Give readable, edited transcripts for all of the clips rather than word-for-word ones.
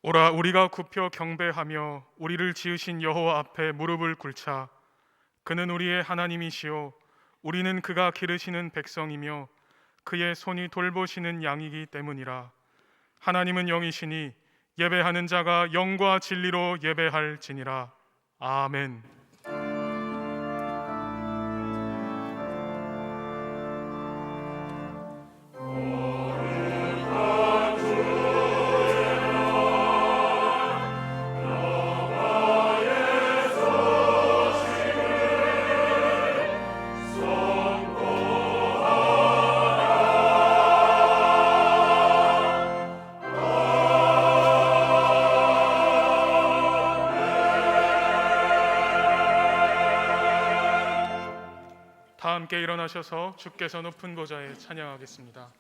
오라, 우리가 굽혀 경배하며 우리를 지으신 여호와 앞에 무릎을 꿇자. 그는 우리의 하나님이시요 우리는 그가 기르시는 백성이며 그의 손이 돌보시는 양이기 때문이라. 하나님은 영이시니 예배하는 자가 영과 진리로 예배할지니라. 아멘. 다 함께 일어나셔서 주께서 높은 보좌에 찬양하겠습니다.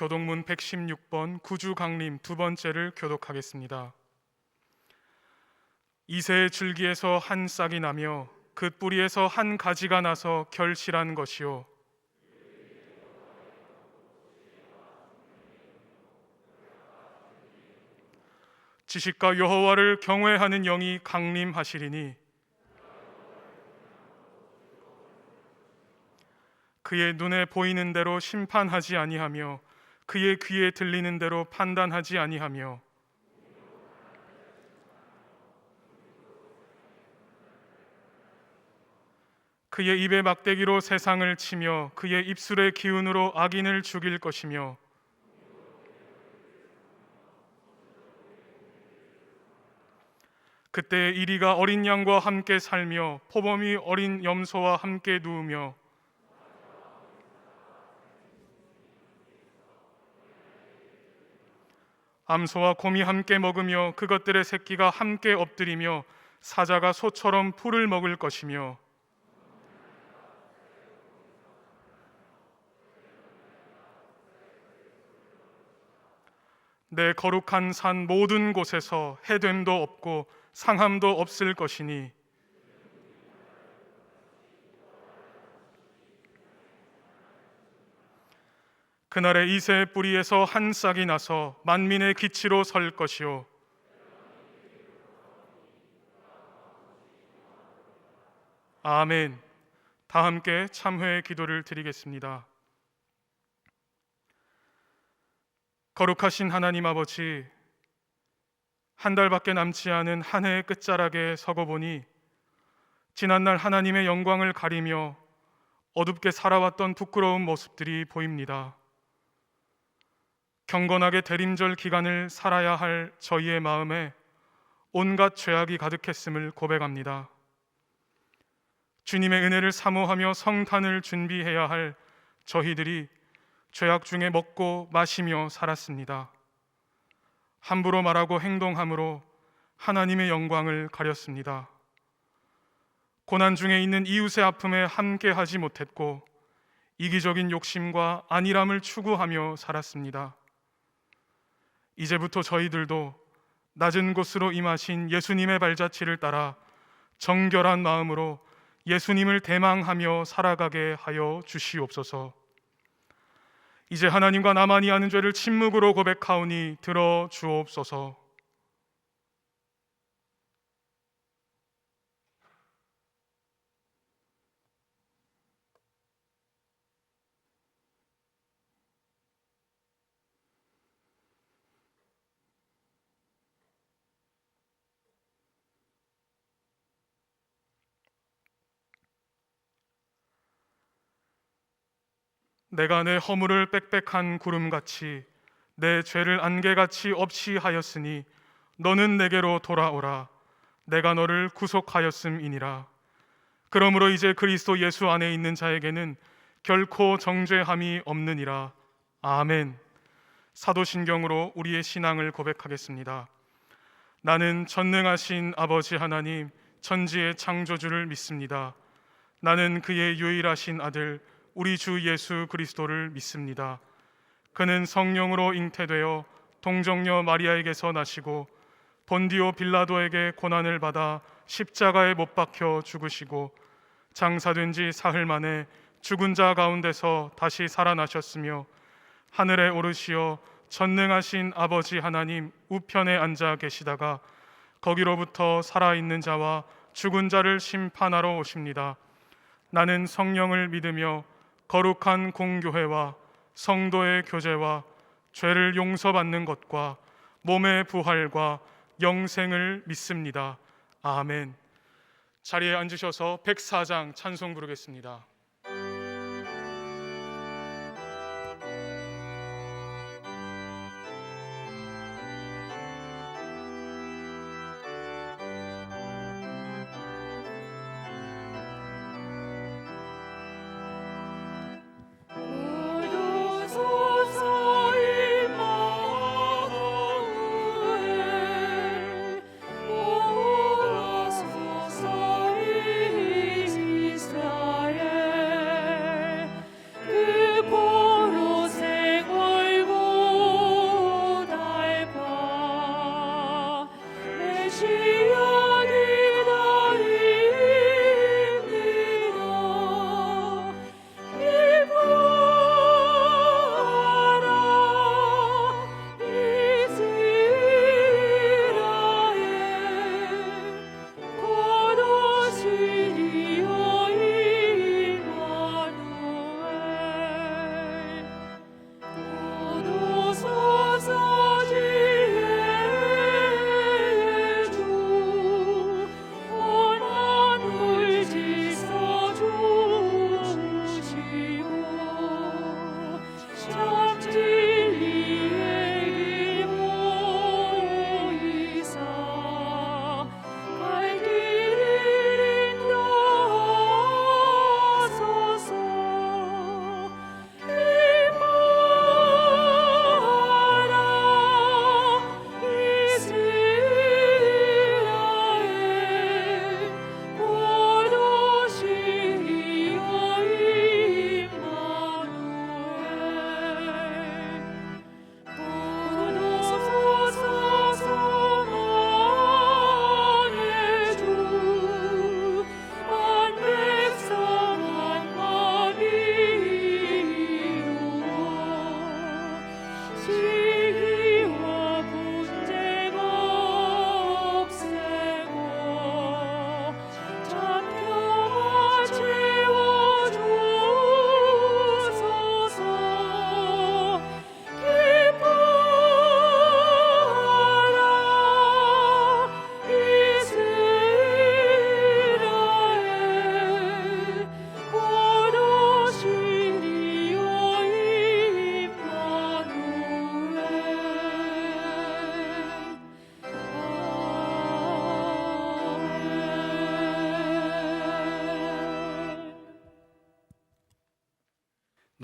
교독문 116번 구주 강림 두 번째를 교독하겠습니다. 이새의 줄기에서 한 싹이 나며 그 뿌리에서 한 가지가 나서 결실한 것이요 지식과 여호와를 경외하는 영이 강림하시리니 그의 눈에 보이는 대로 심판하지 아니하며 그의 귀에 들리는 대로 판단하지 아니하며 그의 입의 막대기로 세상을 치며 그의 입술의 기운으로 악인을 죽일 것이며 그때 이리가 어린 양과 함께 살며 포범이 어린 염소와 함께 누우며 암소와 곰이 함께 먹으며 그것들의 새끼가 함께 엎드리며 사자가 소처럼 풀을 먹을 것이며 내 거룩한 산 모든 곳에서 해됨도 없고 상함도 없을 것이니 그날에 이새의 뿌리에서 한 싹이 나서 만민의 기치로 설 것이요 아멘. 다 함께 참회의 기도를 드리겠습니다. 거룩하신 하나님 아버지, 한 달밖에 남지 않은 한 해의 끝자락에 서고 보니 지난날 하나님의 영광을 가리며 어둡게 살아왔던 부끄러운 모습들이 보입니다. 경건하게 대림절 기간을 살아야 할 저희의 마음에 온갖 죄악이 가득했음을 고백합니다. 주님의 은혜를 사모하며 성탄을 준비해야 할 저희들이 죄악 중에 먹고 마시며 살았습니다. 함부로 말하고 행동함으로 하나님의 영광을 가렸습니다. 고난 중에 있는 이웃의 아픔에 함께하지 못했고 이기적인 욕심과 안일함을 추구하며 살았습니다. 이제부터 저희들도 낮은 곳으로 임하신 예수님의 발자취를 따라 정결한 마음으로 예수님을 대망하며 살아가게 하여 주시옵소서. 이제 하나님과 나만이 아는 죄를 침묵으로 고백하오니 들어 주옵소서. 내가 내 허물을 빽빽한 구름같이 내 죄를 안개같이 없이 하였으니 너는 내게로 돌아오라. 내가 너를 구속하였음이니라. 그러므로 이제 그리스도 예수 안에 있는 자에게는 결코 정죄함이 없느니라. 아멘. 사도신경으로 우리의 신앙을 고백하겠습니다. 나는 전능하신 아버지 하나님 천지의 창조주를 믿습니다. 나는 그의 유일하신 아들 우리 주 예수 그리스도를 믿습니다. 그는 성령으로 잉태되어 동정녀 마리아에게서 나시고 본디오 빌라도에게 고난을 받아 십자가에 못 박혀 죽으시고 장사된 지 사흘 만에 죽은 자 가운데서 다시 살아나셨으며 하늘에 오르시어 전능하신 아버지 하나님 우편에 앉아 계시다가 거기로부터 살아있는 자와 죽은 자를 심판하러 오십니다. 나는 성령을 믿으며 거룩한 공교회와 성도의 교제와 죄를 용서받는 것과 몸의 부활과 영생을 믿습니다. 아멘. 자리에 앉으셔서 104장 찬송 부르겠습니다.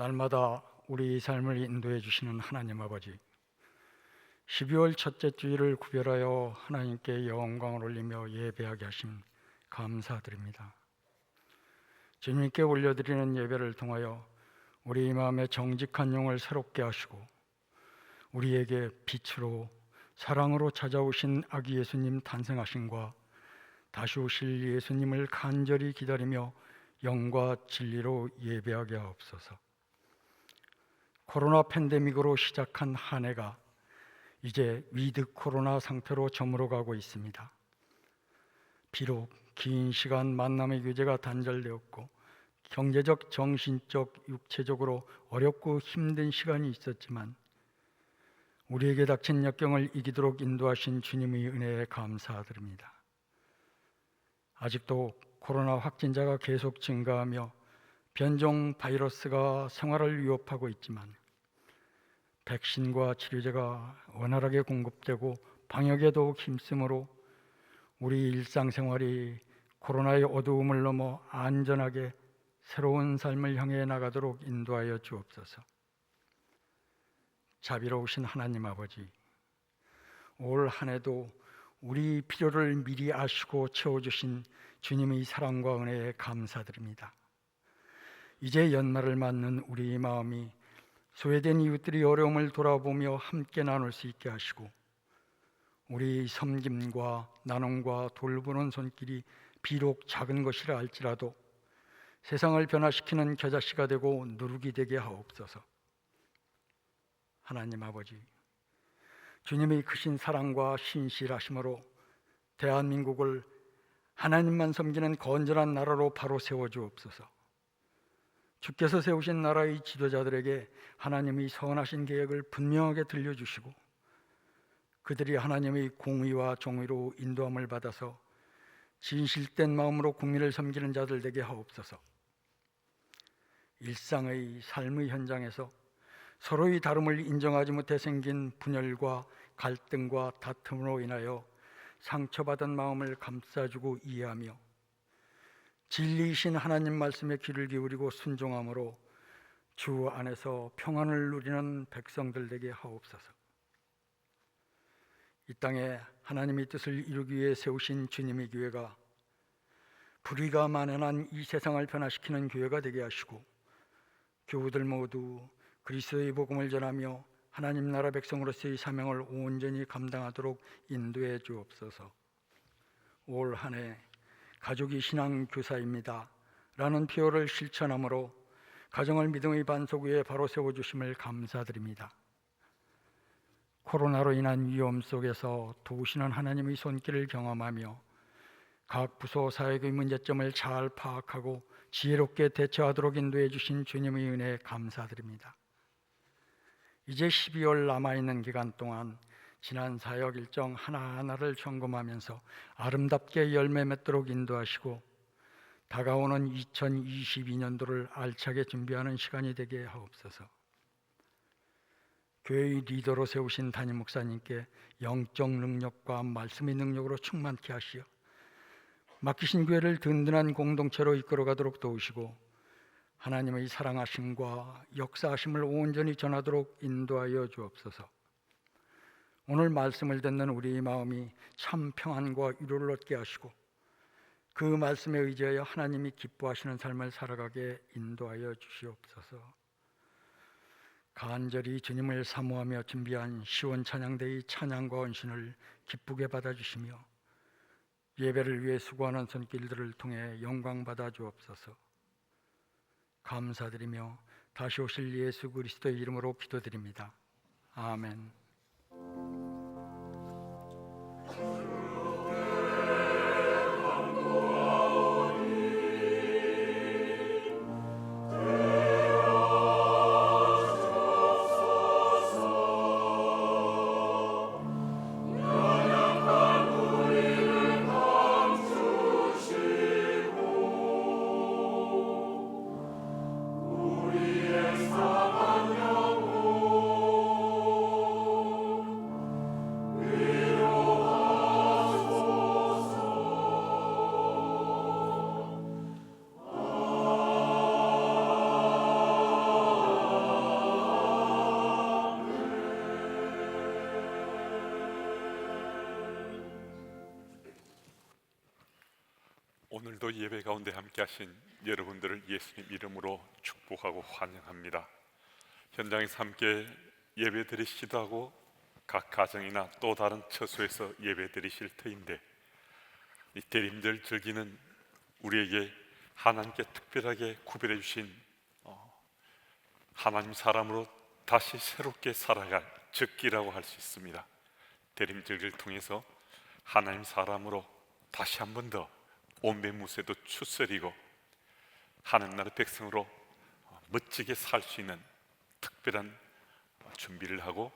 날마다 우리 삶을 인도해 주시는 하나님 아버지, 12월 첫째 주일을 구별하여 하나님께 영광을 올리며 예배하게 하심 감사드립니다. 주님께 올려드리는 예배를 통하여 우리 마음의 정직한 영을 새롭게 하시고 우리에게 빛으로 사랑으로 찾아오신 아기 예수님 탄생하심과 다시 오실 예수님을 간절히 기다리며 영과 진리로 예배하게 하옵소서. 코로나 팬데믹으로 시작한 한 해가 이제 위드 코로나 상태로 저물어가고 있습니다. 비록 긴 시간 만남의 규제가 단절되었고 경제적, 정신적, 육체적으로 어렵고 힘든 시간이 있었지만 우리에게 닥친 역경을 이기도록 인도하신 주님의 은혜에 감사드립니다. 아직도 코로나 확진자가 계속 증가하며 변종 바이러스가 생활을 위협하고 있지만 백신과 치료제가 원활하게 공급되고 방역에 더욱 힘쓰므로 우리 일상생활이 코로나의 어두움을 넘어 안전하게 새로운 삶을 향해 나가도록 인도하여 주옵소서. 자비로우신 하나님 아버지, 올 한 해도 우리 필요를 미리 아시고 채워주신 주님의 사랑과 은혜에 감사드립니다. 이제 연말을 맞는 우리 마음이 소외된 이웃들이 어려움을 돌아보며 함께 나눌 수 있게 하시고 우리 섬김과 나눔과 돌보는 손길이 비록 작은 것이라 할지라도 세상을 변화시키는 겨자씨가 되고 누룩이 되게 하옵소서. 하나님 아버지, 주님의 크신 사랑과 신실하심으로 대한민국을 하나님만 섬기는 건전한 나라로 바로 세워주옵소서. 주께서 세우신 나라의 지도자들에게 하나님의 선하신 계획을 분명하게 들려주시고 그들이 하나님의 공의와 정의로 인도함을 받아서 진실된 마음으로 국민을 섬기는 자들 되게 하옵소서. 일상의 삶의 현장에서 서로의 다름을 인정하지 못해 생긴 분열과 갈등과 다툼으로 인하여 상처받은 마음을 감싸주고 이해하며 진리이신 하나님 말씀에 귀를 기울이고 순종함으로 주 안에서 평안을 누리는 백성들 되게 하옵소서. 이 땅에 하나님의 뜻을 이루기 위해 세우신 주님의 교회가 불의가 만연한 이 세상을 변화시키는 교회가 되게 하시고 교우들 모두 그리스도의 복음을 전하며 하나님 나라 백성으로서의 사명을 온전히 감당하도록 인도해 주옵소서. 올 한 해 가족이 신앙 교사입니다 라는 표어를 실천함으로 가정을 믿음의 반석 위에 바로 세워주심을 감사드립니다. 코로나로 인한 위험 속에서 도우시는 하나님의 손길을 경험하며 각 부서 사역의 문제점을 잘 파악하고 지혜롭게 대처하도록 인도해 주신 주님의 은혜에 감사드립니다. 이제 12월 남아있는 기간 동안 지난 사역 일정 하나하나를 점검하면서 아름답게 열매 맺도록 인도하시고 다가오는 2022년도를 알차게 준비하는 시간이 되게 하옵소서. 교회의 리더로 세우신 담임 목사님께 영적 능력과 말씀의 능력으로 충만케 하시어 맡기신 교회를 든든한 공동체로 이끌어가도록 도우시고 하나님의 사랑하심과 역사하심을 온전히 전하도록 인도하여 주옵소서. 오늘 말씀을 듣는 우리 마음이 참 평안과 위로를 얻게 하시고 그 말씀에 의지하여 하나님이 기뻐하시는 삶을 살아가게 인도하여 주시옵소서. 간절히 주님을 사모하며 준비한 시온 찬양대의 찬양과 헌신을 기쁘게 받아주시며 예배를 위해 수고하는 손길들을 통해 영광 받아 주옵소서. 감사드리며 다시 오실 예수 그리스도의 이름으로 기도드립니다. 아멘. 오늘도 예배 가운데 함께 하신 여러분들을 예수님 이름으로 축복하고 환영합니다. 현장에서 함께 예배 드리시기도 하고 각 가정이나 또 다른 처소에서 예배 드리실 터인데, 이 대림절 즐기는 우리에게 하나님께 특별하게 구별해 주신 하나님 사람으로 다시 새롭게 살아갈 적기라고 할 수 있습니다. 대림절기를 통해서 하나님 사람으로 다시 한 번 더 온배무새도 추스리고 하나님 나라 백성으로 멋지게 살 수 있는 특별한 준비를 하고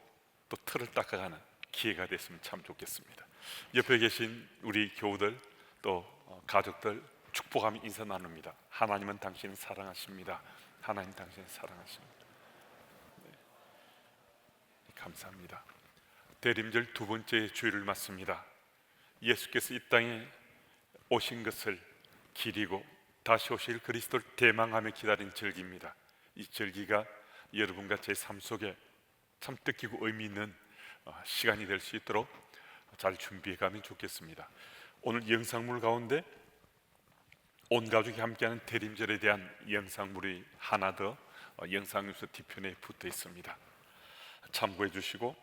또 틀을 닦아가는 기회가 됐으면 참 좋겠습니다. 옆에 계신 우리 교우들 또 가족들 축복하며 인사 나눕니다. 하나님은 당신을 사랑하십니다. 하나님 당신을 사랑하십니다. 네. 감사합니다. 대림절 두 번째 주일을 맞습니다. 예수께서 이 땅에 오신 것을 기리고 다시 오실 그리스도를 대망하며 기다린 절기입니다. 이 절기가 여러분과 제 삶 속에 참 뜻깊고 의미 있는 시간이 될 수 있도록 잘 준비해 가면 좋겠습니다. 오늘 영상물 가운데 온 가족이 함께하는 대림절에 대한 영상물이 하나 더 영상뉴스 뒤편에 붙어 있습니다. 참고해 주시고,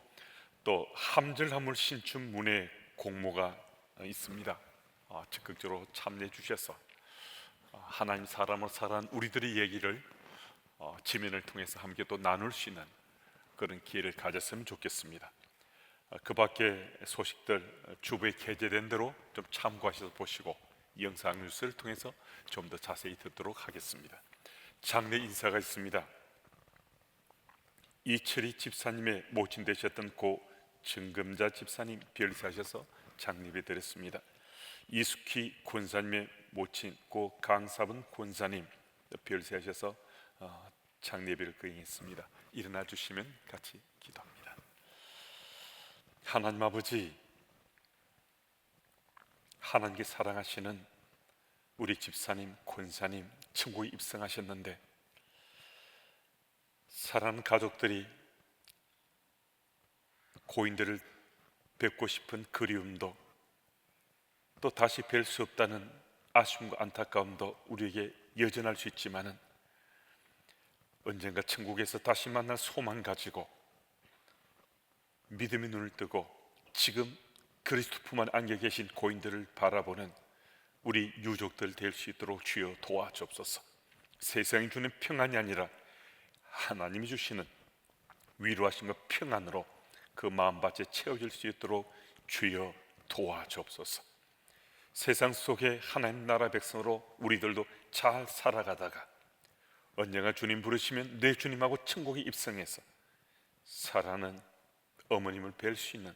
또 함절함을 신춘 문의 공모가 있습니다. 적극적으로 참여해 주셔서 하나님 사람으로 살아간 우리들의 얘기를 지면을 통해서 함께 또 나눌 수 있는 그런 기회를 가졌으면 좋겠습니다. 그 밖에 소식들 주부에 게재된 대로 좀 참고하셔서 보시고 영상 뉴스를 통해서 좀 더 자세히 듣도록 하겠습니다. 장례 인사가 있습니다. 이철희 집사님의 모친 되셨던 고 정금자 집사님 별세하셔서 장례배 드렸습니다. 이숙희 권사님의 모친 고 강사분 권사님 별세하셔서 장례배를 거행했습니다. 일어나 주시면 같이 기도합니다. 하나님 아버지, 하나님께 사랑하시는 우리 집사님, 권사님 천국에 입성하셨는데 사랑하는 가족들이 고인들을 뵙고 싶은 그리움도 또 다시 뵐 수 없다는 아쉬움과 안타까움도 우리에게 여전할 수 있지만은 언젠가 천국에서 다시 만날 소망 가지고 믿음의 눈을 뜨고 지금 그리스도 품 안에 안겨 계신 고인들을 바라보는 우리 유족들 될 수 있도록 주여 도와주옵소서. 세상이 주는 평안이 아니라 하나님이 주시는 위로하심과 평안으로 그 마음밭에 채워질 수 있도록 주여 도와주옵소서. 세상 속에 하나님 나라 백성으로 우리들도 잘 살아가다가 언젠가 주님 부르시면 내 주님하고 천국에 입성해서 사랑하는 어머님을 뵐 수 있는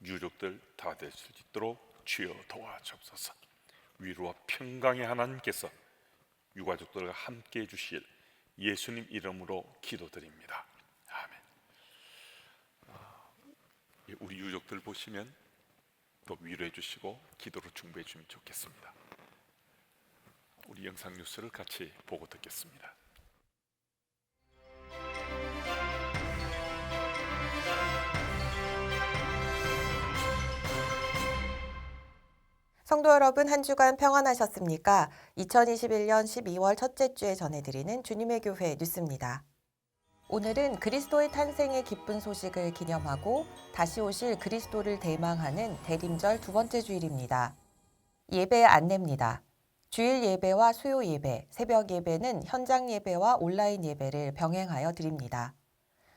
유족들 다 될 수 있도록 주여 도와주옵소서. 위로와 평강의 하나님께서 유가족들과 함께 해주실 예수님 이름으로 기도드립니다. 아멘. 우리 유족들 보시면 또 위로해 주시고 기도로 중보해 주면 좋겠습니다. 우리 영상 뉴스를 같이 보고 듣겠습니다. 성도 여러분, 한 주간 평안하셨습니까? 2021년 12월 첫째 주에 전해드리는 주님의 교회 뉴스입니다. 오늘은 그리스도의 탄생의 기쁜 소식을 기념하고 다시 오실 그리스도를 대망하는 대림절 두 번째 주일입니다. 예배 안내입니다. 주일 예배와 수요 예배, 새벽 예배는 현장 예배와 온라인 예배를 병행하여 드립니다.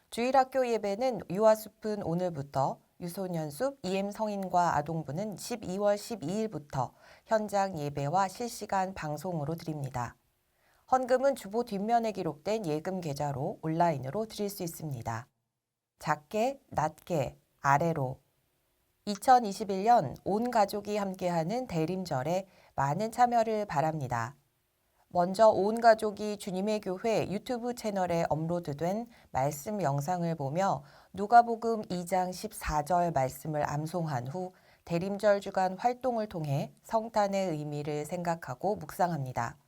주일 학교 예배는 유아숲은 오늘부터, 유소년숲, EM 성인과 아동부는 12월 12일부터 현장 예배와 실시간 방송으로 드립니다. 헌금은 주보 뒷면에 기록된 예금 계좌로 온라인으로 드릴 수 있습니다. 작게, 낮게, 아래로. 2021년 온 가족이 함께하는 대림절에 많은 참여를 바랍니다. 먼저 온 가족이 주님의 교회 유튜브 채널에 업로드된 말씀 영상을 보며 누가복음 2장 14절 말씀을 암송한 후 대림절 주간 활동을 통해 성탄의 의미를 생각하고 묵상합니다.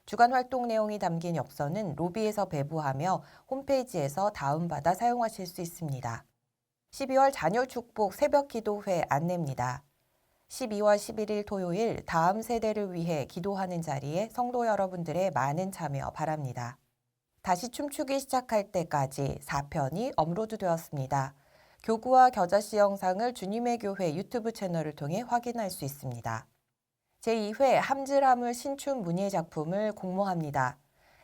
주간 활동 내용이 담긴 엽서는 로비에서 배부하며 홈페이지에서 다운받아 사용하실 수 있습니다. 12월 자녀 축복 새벽 기도회 안내입니다. 12월 11일 토요일 다음 세대를 위해 기도하는 자리에 성도 여러분들의 많은 참여 바랍니다. 다시 춤추기 시작할 때까지 4편이 업로드되었습니다. 교구와 겨자씨 영상을 주님의 교회 유튜브 채널을 통해 확인할 수 있습니다. 제2회 함질함을 신춘 문예 작품을 공모합니다.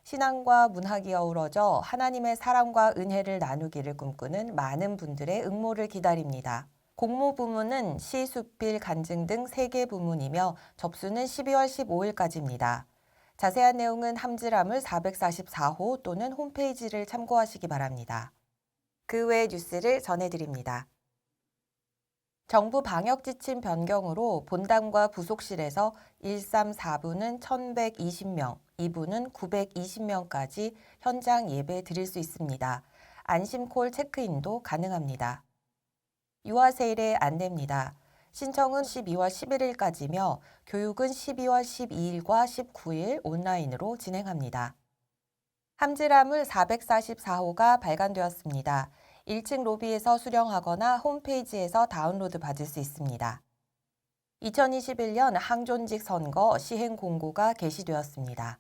신앙과 문학이 어우러져 하나님의 사랑과 은혜를 나누기를 꿈꾸는 많은 분들의 응모를 기다립니다. 공모 부문은 시, 수필, 간증 등 3개 부문이며 접수는 12월 15일까지입니다. 자세한 내용은 함질함을 444호 또는 홈페이지를 참고하시기 바랍니다. 그 외 뉴스를 전해드립니다. 정부 방역 지침 변경으로 본당과 부속실에서 1, 3, 4부는 1,120명, 2부는 920명까지 현장 예배 드릴 수 있습니다. 안심콜 체크인도 가능합니다. 유아 세일의 안내입니다. 신청은 12월 11일까지며 교육은 12월 12일과 19일 온라인으로 진행합니다. 함질함을 444호가 발간되었습니다. 1층 로비에서 수령하거나 홈페이지에서 다운로드 받을 수 있습니다. 2021년 항존직 선거 시행 공고가 게시되었습니다.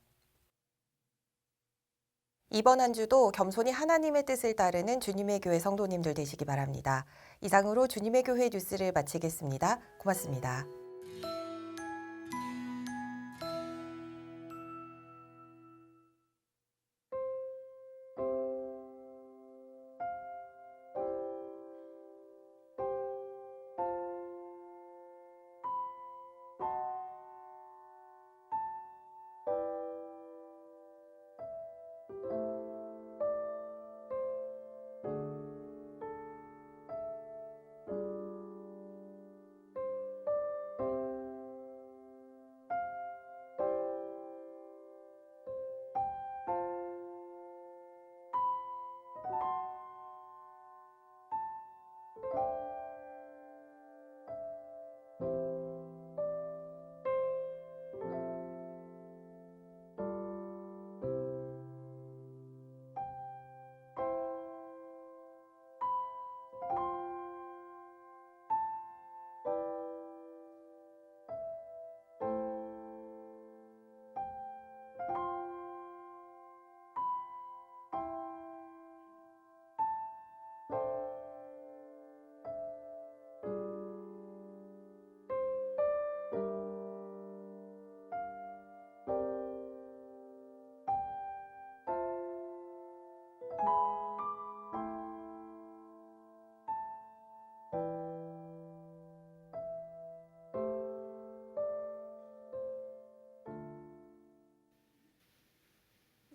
이번 한 주도 겸손히 하나님의 뜻을 따르는 주님의 교회 성도님들 되시기 바랍니다. 이상으로 주님의 교회 뉴스를 마치겠습니다. 고맙습니다.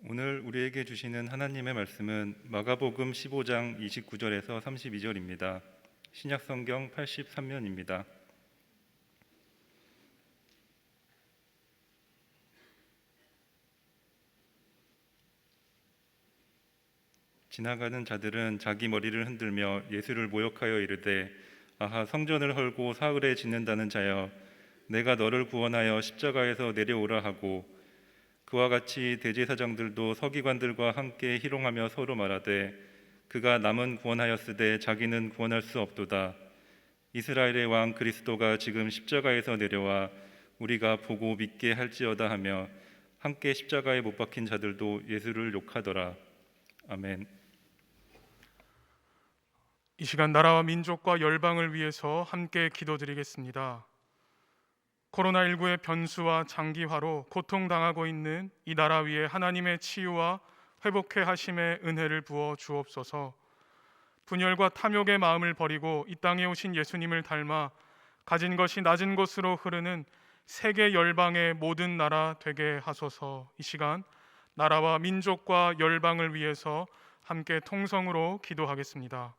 오늘 우리에게 주시는 하나님의 말씀은 마가복음 15장 29절에서 32절입니다. 신약성경 83면입니다. 지나가는 자들은 자기 머리를 흔들며 예수를 모욕하여 이르되 아하 성전을 헐고 사흘에 짓는다는 자여 내가 너를 구원하여 십자가에서 내려오라 하고 그와 같이 대제사장들도 서기관들과 함께 희롱하며 서로 말하되 그가 남은 구원하였으되 자기는 구원할 수 없도다. 이스라엘의 왕 그리스도가 지금 십자가에서 내려와 우리가 보고 믿게 할지어다 하며 함께 십자가에 못 박힌 자들도 예수를 욕하더라. 아멘. 이 시간 나라와 민족과 열방을 위해서 함께 기도드리겠습니다. 코로나19의 변수와 장기화로 고통당하고 있는 이 나라 위에 하나님의 치유와 회복해 하심의 은혜를 부어 주옵소서. 분열과 탐욕의 마음을 버리고 이 땅에 오신 예수님을 닮아 가진 것이 낮은 곳으로 흐르는 세계 열방의 모든 나라 되게 하소서. 이 시간 나라와 민족과 열방을 위해서 함께 통성으로 기도하겠습니다.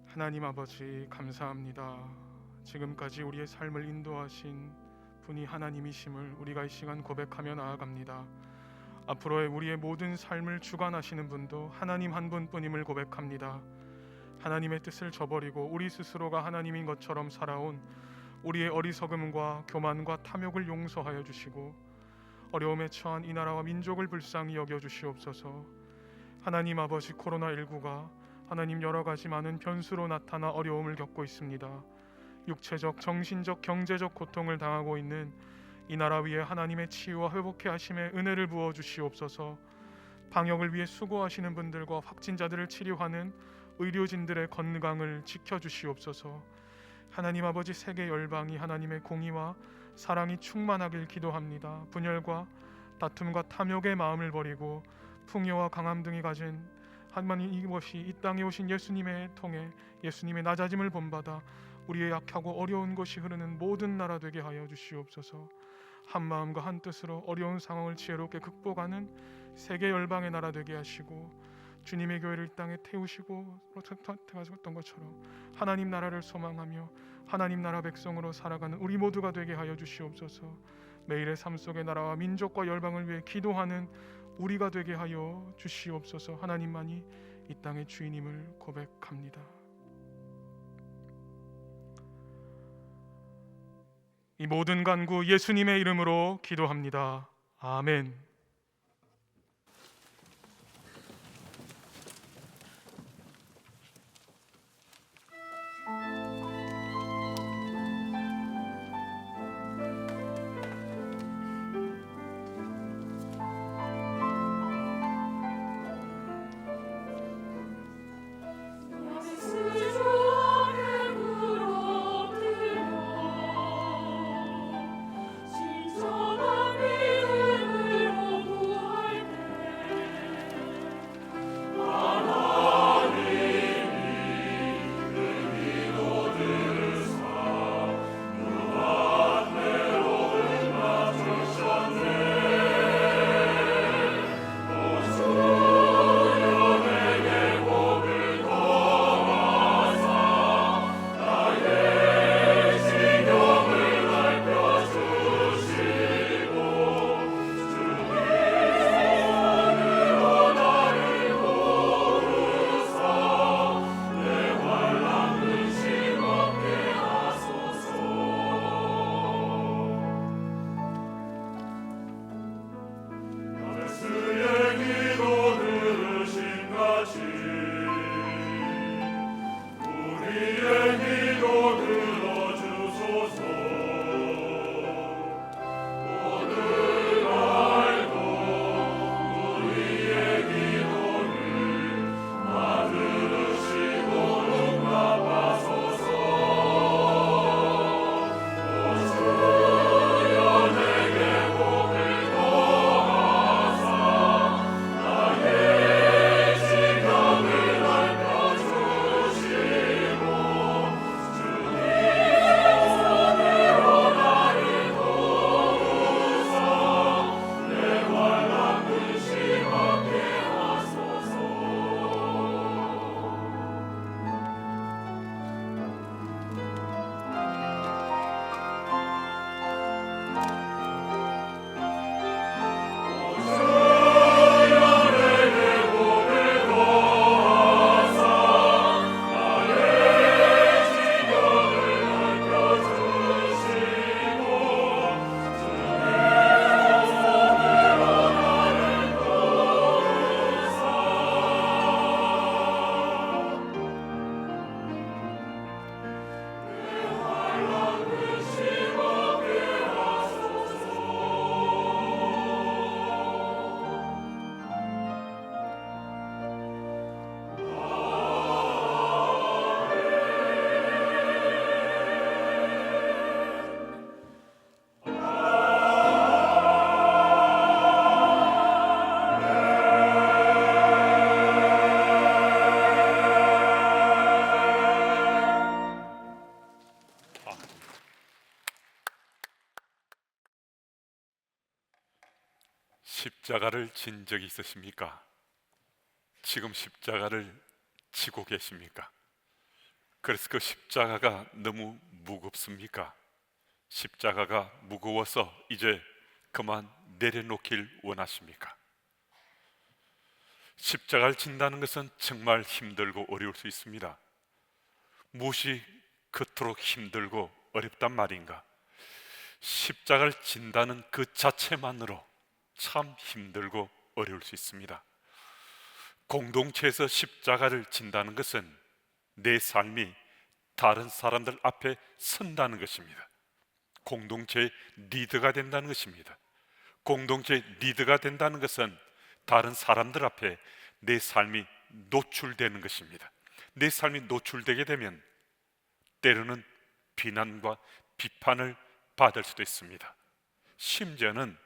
하나님 아버지 감사합니다. 지금까지 우리의 삶을 인도하신 분이 하나님이심을 우리가 이 시간 고백하며 나아갑니다. 앞으로의 우리의 모든 삶을 주관하시는 분도 하나님 한 분뿐임을 고백합니다. 하나님의 뜻을 저버리고 우리 스스로가 하나님인 것처럼 살아온 우리의 어리석음과 교만과 탐욕을 용서하여 주시고 어려움에 처한 이 나라와 민족을 불쌍히 여겨 주시옵소서. 하나님 아버지 코로나19가 하나님 여러 가지 많은 변수로 나타나 어려움을 겪고 있습니다. 육체적, 정신적, 경제적 고통을 당하고 있는 이 나라 위에 하나님의 치유와 회복케 하심의 은혜를 부어 주시옵소서. 방역을 위해 수고하시는 분들과 확진자들을 치료하는 의료진들의 건강을 지켜 주시옵소서. 하나님 아버지, 세계 열방이 하나님의 공의와 사랑이 충만하길 기도합니다. 분열과 다툼과 탐욕의 마음을 버리고 풍요와 강함 등이 가진 하나님, 이것이 이 땅에 오신 예수님의 통해 예수님의 낮아짐을 본받아 우리의 약하고 어려운 것이 흐르는 모든 나라 되게 하여 주시옵소서. 한 마음과 한 뜻으로 어려운 상황을 지혜롭게 극복하는 세계 열방의 나라 되게 하시고, 주님의 교회를 이 땅에 태우시고 택하셨던 것처럼 하나님 나라를 소망하며 하나님 나라 백성으로 살아가는 우리 모두가 되게 하여 주시옵소서. 매일의 삶 속의 나라와 민족과 열방을 위해 기도하는 우리가 되게 하여 주시옵소서. 하나님만이 이 땅의 주인임을 고백합니다. 이 모든 간구 예수님의 이름으로 기도합니다. 아멘. 십자가를 진 적이 있으십니까? 지금 십자가를 지고 계십니까? 그래서 그 십자가가 너무 무겁습니까? 십자가가 무거워서 이제 그만 내려놓길 원하십니까? 십자가를 진다는 것은 정말 힘들고 어려울 수 있습니다. 무엇이 그토록 힘들고 어렵단 말인가? 십자가를 진다는 그 자체만으로 참 힘들고 어려울 수 있습니다. 공동체에서 십자가를 진다는 것은 내 삶이 다른 사람들 앞에 선다는 것입니다. 공동체의 리더가 된다는 것입니다. 공동체의 리더가 된다는 것은 다른 사람들 앞에 내 삶이 노출되는 것입니다. 내 삶이 노출되게 되면 때로는 비난과 비판을 받을 수도 있습니다. 심지어는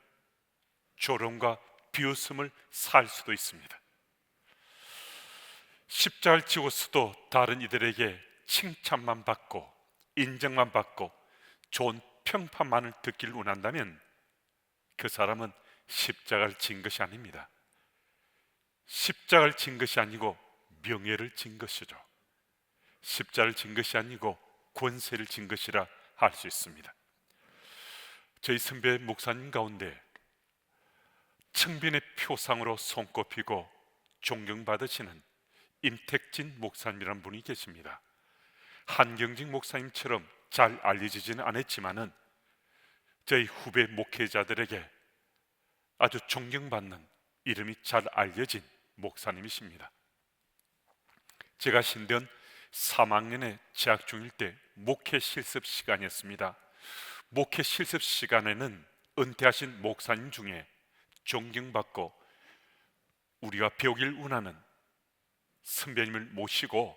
조롱과 비웃음을 살 수도 있습니다. 십자가를 지고서도 다른 이들에게 칭찬만 받고 인정만 받고 좋은 평판만을 듣기를 원한다면 그 사람은 십자가를 진 것이 아닙니다. 십자가를 진 것이 아니고 명예를 진 것이죠. 십자가를 진 것이 아니고 권세를 진 것이라 할 수 있습니다. 저희 선배 목사님 가운데 청빈의 표상으로 손꼽히고 존경받으시는 임택진 목사님이라는 분이 계십니다. 한경직 목사님처럼 잘 알려지지는 않았지만은 저희 후배 목회자들에게 아주 존경받는 이름이 잘 알려진 목사님이십니다. 제가 신대원 3학년에 재학 중일 때 목회 실습 시간이었습니다. 목회 실습 시간에는 은퇴하신 목사님 중에 존경받고 우리가 배우길 원하는 선배님을 모시고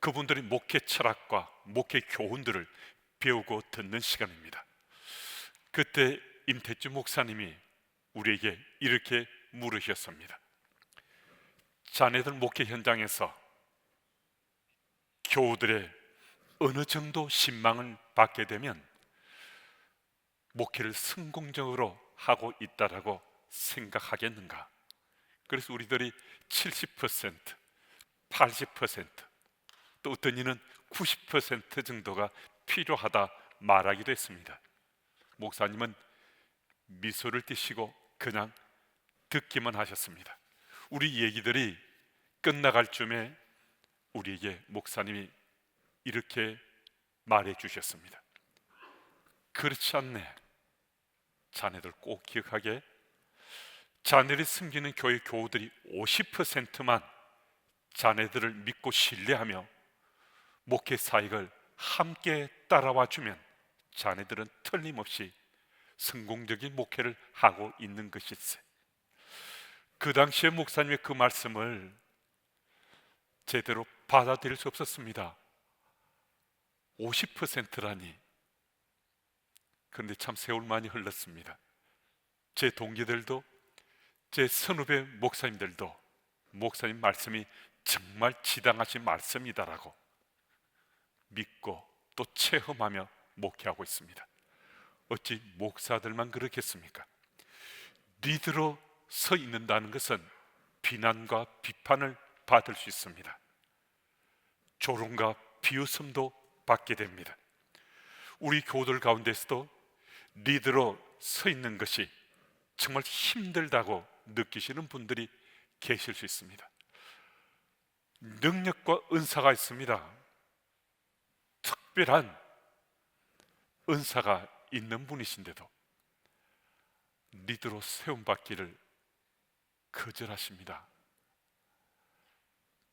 그분들의 목회 철학과 목회 교훈들을 배우고 듣는 시간입니다. 그때 임택주 목사님이 우리에게 이렇게 물으셨습니다. 자네들 목회 현장에서 교우들의 어느 정도 신망을 받게 되면 목회를 성공적으로 하고 있다라고 생각하겠는가? 그래서 우리들이 70%, 80%, 또 어떤 이는 90% 정도가 필요하다 말하기도 했습니다. 목사님은 미소를 띠시고 그냥 듣기만 하셨습니다. 우리 얘기들이 끝나갈 쯤에 우리에게 목사님이 이렇게 말해 주셨습니다. 그렇지 않네. 자네들 꼭 기억하게. 자네들이 섬기는 교회 교우들이 50%만 자네들을 믿고 신뢰하며 목회 사역을 함께 따라와 주면 자네들은 틀림없이 성공적인 목회를 하고 있는 것일세. 그 당시에 목사님의 그 말씀을 제대로 받아들일 수 없었습니다. 50%라니. 그런데 참 세월 많이 흘렀습니다. 제 동기들도 제 선후배 목사님들도 목사님 말씀이 정말 지당하신 말씀이다라고 믿고 또 체험하며 목회하고 있습니다. 어찌 목사들만 그렇겠습니까? 리더로 서 있는다는 것은 비난과 비판을 받을 수 있습니다. 조롱과 비웃음도 받게 됩니다. 우리 교우들 가운데서도 리더로 서 있는 것이 정말 힘들다고 느끼시는 분들이 계실 수 있습니다. 능력과 은사가 있습니다. 특별한 은사가 있는 분이신데도 리더로 세움받기를 거절하십니다.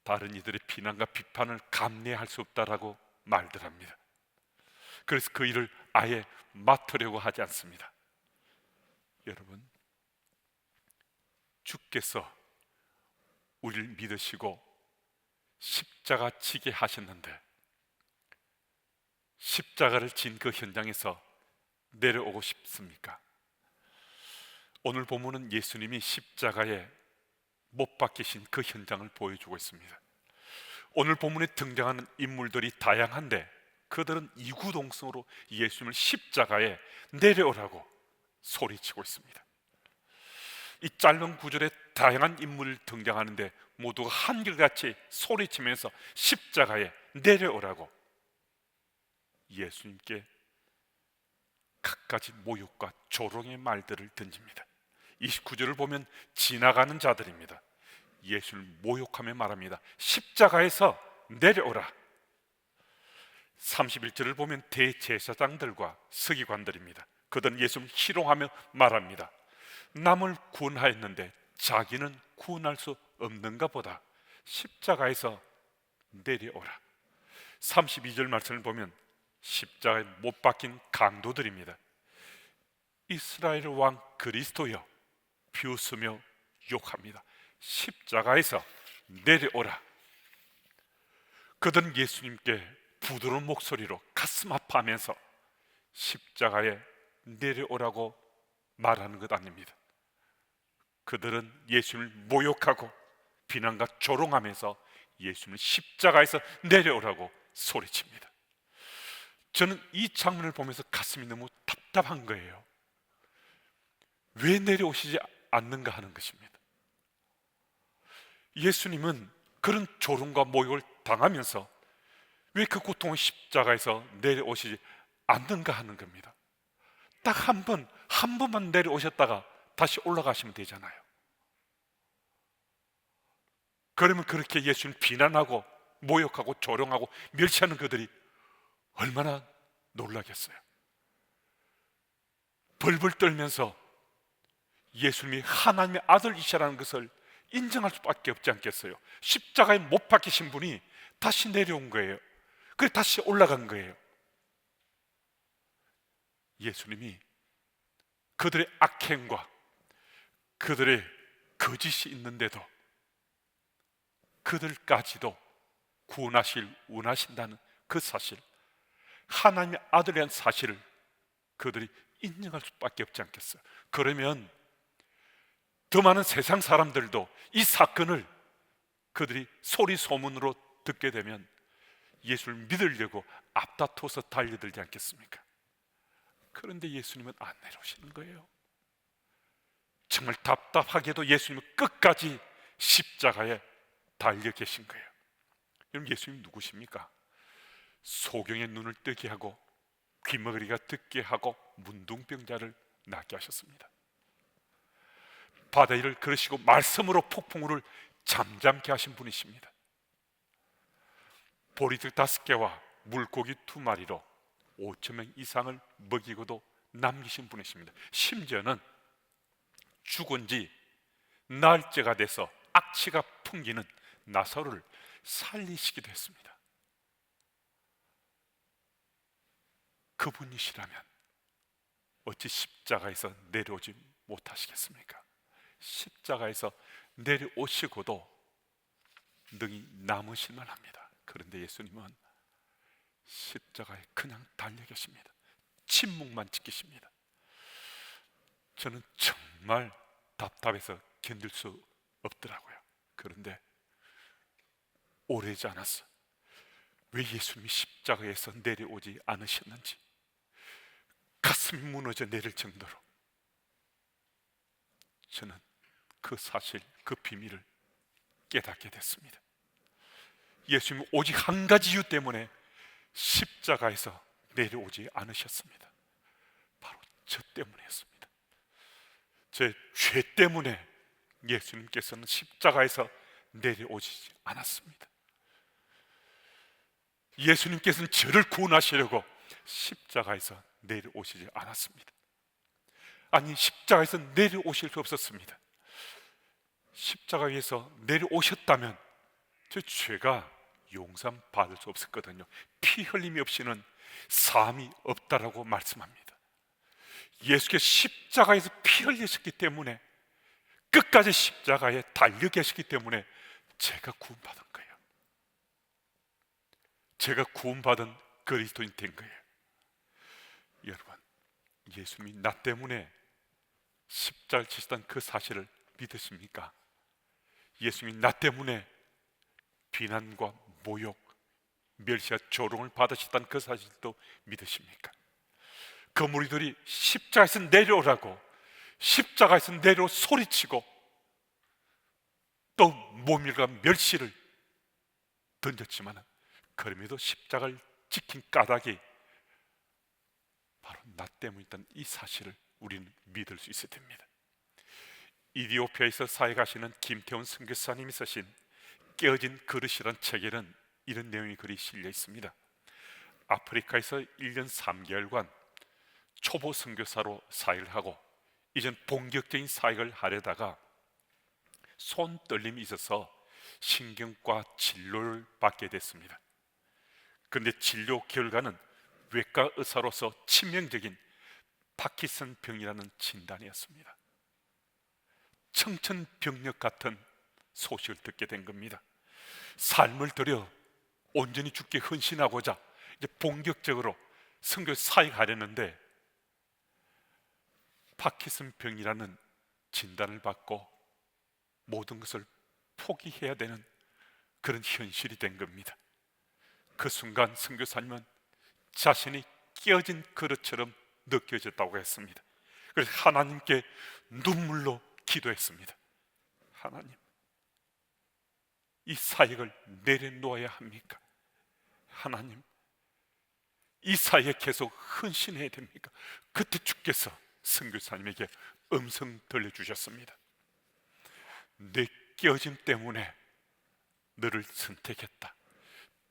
다른 이들의 비난과 비판을 감내할 수 없다라고 말들 합니다. 그래서 그 일을 아예 맡으려고 하지 않습니다. 여러분, 주께서 우리를 믿으시고 십자가 지게 하셨는데 십자가를 진 그 현장에서 내려오고 싶습니까? 오늘 본문은 예수님이 십자가에 못 박히신 그 현장을 보여주고 있습니다. 오늘 본문에 등장하는 인물들이 다양한데 그들은 이구동성으로 예수님을 십자가에 내려오라고 소리치고 있습니다. 이 짧은 구절에 다양한 인물이 등장하는데 모두가 한결같이 소리치면서 십자가에 내려오라고 예수님께 갖가지 모욕과 조롱의 말들을 던집니다. 29절을 보면 지나가는 자들입니다. 예수를 모욕하며 말합니다. 십자가에서 내려오라. 31절을 보면 대제사장들과 서기관들입니다. 그들은 예수를 희롱하며 말합니다. 남을 구원하였는데 자기는 구원할 수 없는가 보다. 십자가에서 내려오라. 32절 말씀을 보면 십자가에 못 박힌 강도들입니다. 이스라엘 왕 그리스도여 비웃으며 욕합니다. 십자가에서 내려오라. 그들은 예수님께 부드러운 목소리로 가슴 아파하면서 십자가에 내려오라고 말하는 것 아닙니다. 그들은 예수님을 모욕하고 비난과 조롱하면서 예수님을 십자가에서 내려오라고 소리칩니다. 저는 이 장면을 보면서 가슴이 너무 답답한 거예요. 왜 내려오시지 않는가 하는 것입니다. 예수님은 그런 조롱과 모욕을 당하면서 왜 그 고통의 십자가에서 내려오시지 않는가 하는 겁니다. 딱 한 번만 내려오셨다가 다시 올라가시면 되잖아요. 그러면 그렇게 예수님을 비난하고 모욕하고 조롱하고 멸시하는 그들이 얼마나 놀라겠어요. 벌벌 떨면서 예수님이 하나님의 아들이시라는 것을 인정할 수밖에 없지 않겠어요. 십자가에 못 박히신 분이 다시 내려온 거예요. 그래 다시 올라간 거예요. 예수님이 그들의 악행과 그들의 거짓이 있는데도 그들까지도 구원하실 원하신다는 그 사실, 하나님의 아들이라는 사실을 그들이 인정할 수밖에 없지 않겠어요. 그러면 더 많은 세상 사람들도 이 사건을 그들이 소리 소문으로 듣게 되면 예수를 믿으려고 앞다퉈서 달려들지 않겠습니까? 그런데 예수님은 안 내려오시는 거예요. 정말 답답하게도 예수님은 끝까지 십자가에 달려 계신 거예요. 여러분, 예수님 누구십니까? 소경의 눈을 뜨게 하고 귀머거리가 듣게 하고 문둥병자를 낫게 하셨습니다. 바다 위를 걸으시고 말씀으로 폭풍우를 잠잠케 하신 분이십니다. 보리들 5개와 물고기 2마리로 5,000명 이상을 먹이고도 남기신 분이십니다. 심지어는 죽은 지 날째가 돼서 악취가 풍기는 나사로를 살리시기도 했습니다. 그분이시라면 어찌 십자가에서 내려오지 못하시겠습니까? 십자가에서 내려오시고도 능히 남으실 만합니다. 그런데 예수님은 십자가에 그냥 달려 계십니다. 침묵만 지키십니다. 저는 정말 답답해서 견딜 수 없더라고요. 그런데 오래지 않았어. 왜 예수님이 십자가에서 내려오지 않으셨는지 가슴이 무너져 내릴 정도로 저는 그 사실, 그 비밀을 깨닫게 됐습니다. 예수님은 오직 한 가지 이유 때문에 십자가에서 내려오지 않으셨습니다. 바로 저 때문이었습니다. 제 죄 때문에 예수님께서는 십자가에서 내려오지 않았습니다. 예수님께서는 저를 구원하시려고 십자가에서 내려오시지 않았습니다. 아니, 십자가에서 내려오실 수 없었습니다. 십자가 위에서 내려오셨다면 저 죄가 용서받을 수 없었거든요. 피 흘림이 없이는 사함이 없다라고 말씀합니다. 예수께서 십자가에서 피 흘리셨기 때문에, 끝까지 십자가에 달려 계시기 때문에 제가 구원받은 거예요. 제가 구원받은 그리스도인 된 거예요. 여러분, 예수님이 나 때문에 십자가를 지셨다는 그 사실을 믿으십니까? 예수님이 나 때문에 비난과 모욕, 멸시와 조롱을 받으셨다는 그 사실도 믿으십니까? 그 무리들이 십자가에서 내려오라고, 십자가에서 내려 소리치고 또 모멸과 멸시를 던졌지만 그럼에도 십자가를 지킨 까닭이 바로 나 때문이었다는 이 사실을 우리는 믿을 수 있어야 됩니다. 이디오피아에서 사역하시는 김태훈 선교사님이 쓰신 깨어진 그릇이란 책에는 이런 내용이 글이 실려 있습니다. 아프리카에서 1년 3개월간 초보 선교사로 사역을 하고 이젠 본격적인 사역을 하려다가 손 떨림이 있어서 신경과 진료를 받게 됐습니다. 그런데 진료 결과는 외과 의사로서 치명적인 파킨슨병이라는 진단이었습니다. 청천벽력 같은 소식을 듣게 된 겁니다. 삶을 들여 온전히 주께 헌신하고자 이제 본격적으로 선교 사역하려는데 파킨슨병이라는 진단을 받고 모든 것을 포기해야 되는 그런 현실이 된 겁니다. 그 순간 선교사님은 자신이 깨어진 그릇처럼 느껴졌다고 했습니다. 그래서 하나님께 눈물로 기도했습니다. 하나님, 이 사역을 내려놓아야 합니까? 하나님, 이 사역에 계속 헌신해야 됩니까? 그때 주께서 선교사님에게 음성 들려주셨습니다. 내 깨어짐 때문에 너를 선택했다.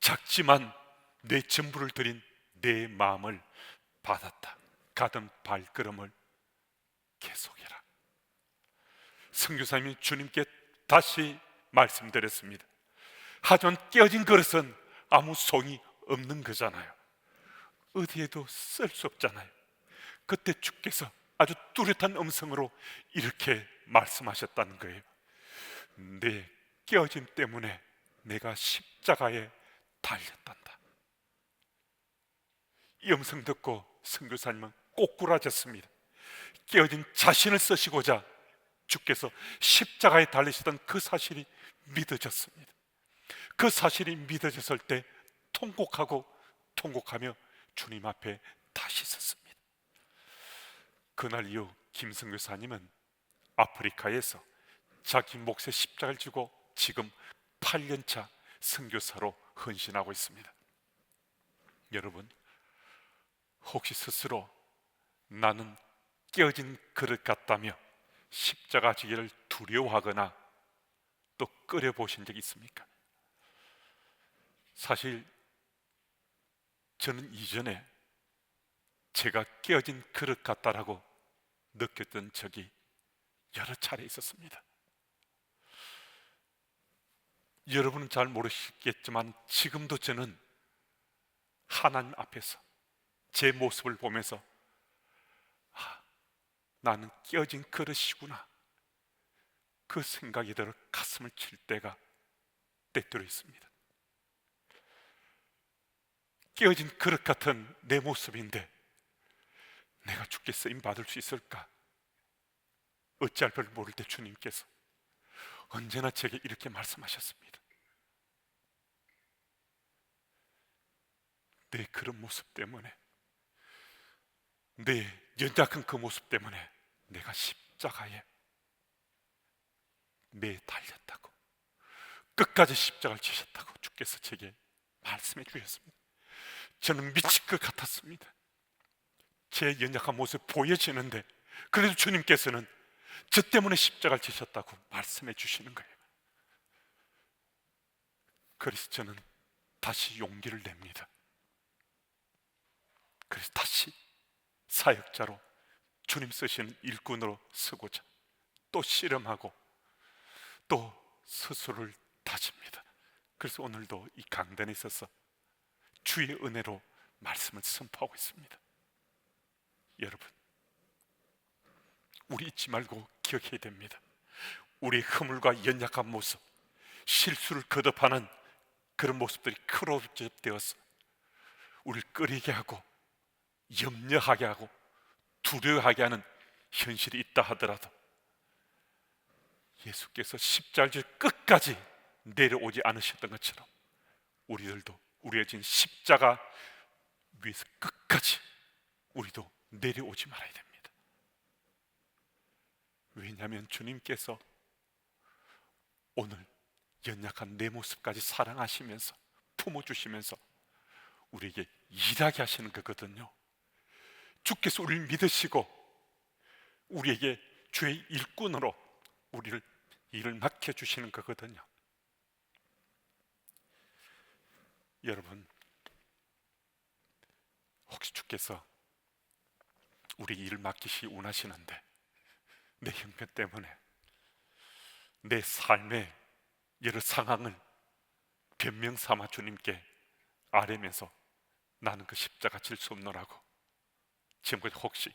작지만 내 전부를 드린 내 마음을 받았다. 가던 발걸음을 계속해라. 선교사님이 주님께 다시 말씀드렸습니다. 하지만 깨어진 그릇은 아무 소용이 없는 거잖아요. 어디에도 쓸 수 없잖아요. 그때 주께서 아주 뚜렷한 음성으로 이렇게 말씀하셨다는 거예요. 내 깨어짐 때문에 내가 십자가에 달렸단다. 이 음성 듣고 선교사님은 꼬꾸라졌습니다. 깨어진 자신을 쓰시고자 주께서 십자가에 달리시던 그 사실이 믿어졌습니다. 그 사실이 믿어졌을 때 통곡하며 주님 앞에 다시 섰습니다. 그날 이후 김 선교사님은 아프리카에서 자기 몫의 십자가를 지고 지금 8년차 선교사로 헌신하고 있습니다. 여러분, 혹시 스스로 나는 깨어진 그릇 같다며 십자가 지기를 두려워하거나 또 끓여보신 적 있습니까? 사실 저는 이전에 제가 깨어진 그릇 같다라고 느꼈던 적이 여러 차례 있었습니다. 여러분은 잘 모르시겠지만 지금도 저는 하나님 앞에서 제 모습을 보면서 나는 깨어진 그릇이구나, 그 생각이 들어 가슴을 칠 때가 때때로 있습니다. 깨어진 그릇 같은 내 모습인데 내가 주께 쓰임 받을 수 있을까? 어찌할 줄 모를 때 주님께서 언제나 제게 이렇게 말씀하셨습니다. 내 그런 모습 때문에, 내 연약한 그 모습 때문에 내가 십자가에 매 달렸다고, 끝까지 십자가를 지셨다고 주께서 제게 말씀해 주셨습니다. 저는 미칠 것 같았습니다. 제 연약한 모습 보여지는데 그래도 주님께서는 저 때문에 십자가를 지셨다고 말씀해 주시는 거예요. 그래서 저는 다시 용기를 냅니다. 그래서 다시 사역자로 주님 쓰시는 일꾼으로 서고자 또 씨름하고 또 스스로를 다집니다. 그래서 오늘도 이 강단에 있어서 주의 은혜로 말씀을 선포하고 있습니다. 여러분, 우리 잊지 말고 기억해야 됩니다. 우리의 허물과 연약한 모습, 실수를 거듭하는 그런 모습들이 크로즈되어서 우리를 끓이게 하고 염려하게 하고 두려워하게 하는 현실이 있다 하더라도 예수께서 십자가를 끝까지 내려오지 않으셨던 것처럼 우리들도 우리의 진 십자가 위에서 끝까지 우리도 내려오지 말아야 됩니다. 왜냐하면 주님께서 오늘 연약한 내 모습까지 사랑하시면서 품어주시면서 우리에게 일하게 하시는 거거든요. 주께서 우리를 믿으시고 우리에게 주의 일꾼으로 우리를 일을 맡겨주시는 거거든요. 여러분, 혹시 주께서 우리 일을 맡기시 원하시는데 내 형편 때문에 내 삶의 여러 상황을 변명 삼아 주님께 아뢰면서 나는 그 십자가 질 수 없노라고 지금까지 혹시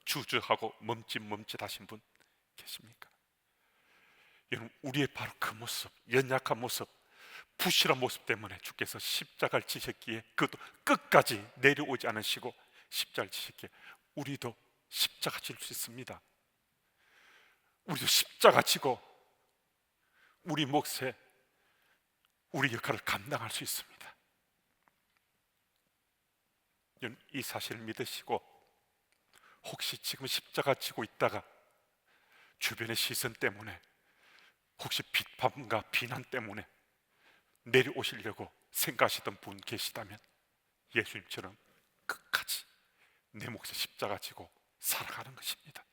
주저하고 멈칫멈칫하신 분 계십니까? 여러분, 우리의 바로 그 모습, 연약한 모습, 부실한 모습 때문에 주께서 십자가를 지셨기에 그것도 끝까지 내려오지 않으시고 십자가를 지셨기에 우리도 십자가 질 수 있습니다. 우리도 십자가 지고 우리 몫에 우리 역할을 감당할 수 있습니다. 여러분, 이 사실을 믿으시고 혹시 지금 십자가 지고 있다가 주변의 시선 때문에 혹시 비판과 비난 때문에 내려오시려고 생각하시던 분 계시다면 예수님처럼 끝까지 내 몫에 십자가 지고 살아가는 것입니다.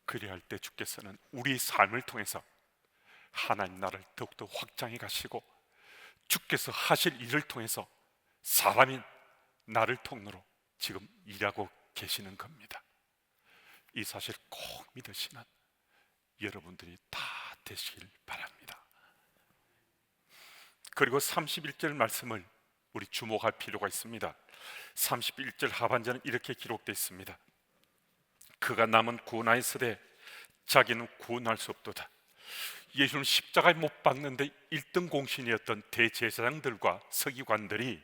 그리할 때 주께서는 우리 삶을 통해서 하나님 나라를 더욱더 확장해 가시고 주께서 하실 일을 통해서 사람인 나를 통로로 지금 일하고 계시는 겁니다. 이 사실 꼭 믿으시는 여러분들이 다 되시길 바랍니다. 그리고 31절 말씀을 우리 주목할 필요가 있습니다. 31절 하반절은 이렇게 기록되어 있습니다. 그가 남은 구원하였으되 자기는 구원할 수 없도다. 예수는 십자가에 못 박는데 1등 공신이었던 대제사장들과 서기관들이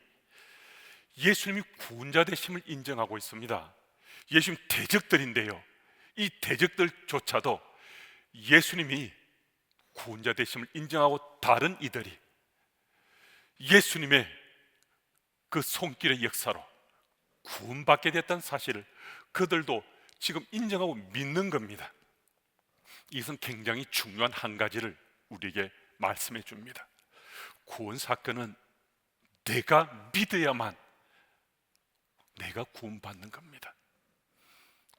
예수님이 구원자 되심을 인정하고 있습니다. 예수님 대적들인데요, 이 대적들조차도 예수님이 구원자 되심을 인정하고 다른 이들이 예수님의 그 손길의 역사로 구원받게 됐다는 사실을 그들도 지금 인정하고 믿는 겁니다. 이것은 굉장히 중요한 한 가지를 우리에게 말씀해 줍니다. 구원 사건은 내가 믿어야만 내가 구원받는 겁니다.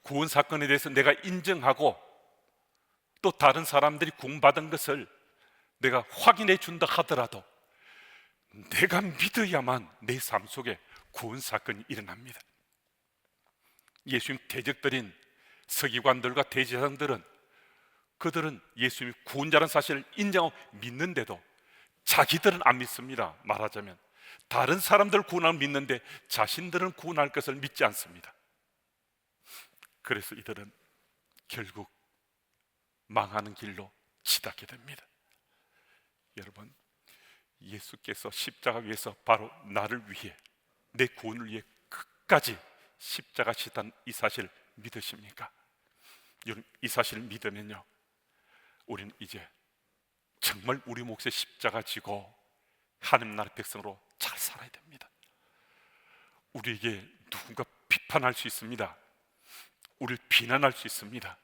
구원 사건에 대해서 내가 인정하고 또 다른 사람들이 구원받은 것을 내가 확인해 준다 하더라도 내가 믿어야만 내 삶 속에 구원 사건이 일어납니다. 예수님 대적들인 서기관들과 대제사장들은 그들은 예수님이 구원자라는 사실을 인정하고 믿는데도 자기들은 안 믿습니다. 말하자면 다른 사람들 구원을 믿는데 자신들은 구원할 것을 믿지 않습니다. 그래서 이들은 결국 망하는 길로 치닫게 됩니다. 여러분, 예수께서 십자가 위에서 바로 나를 위해, 내 구원을 위해 끝까지 십자가 지단 이 사실 믿으십니까? 여러분, 이 사실을 믿으면요, 우리는 이제 정말 우리 몫에 십자가 지고 하나님 나라 백성으로 잘 살아야 됩니다. 우리에게 누군가 비판할 수 있습니다. 우리를 비난할 수 있습니다.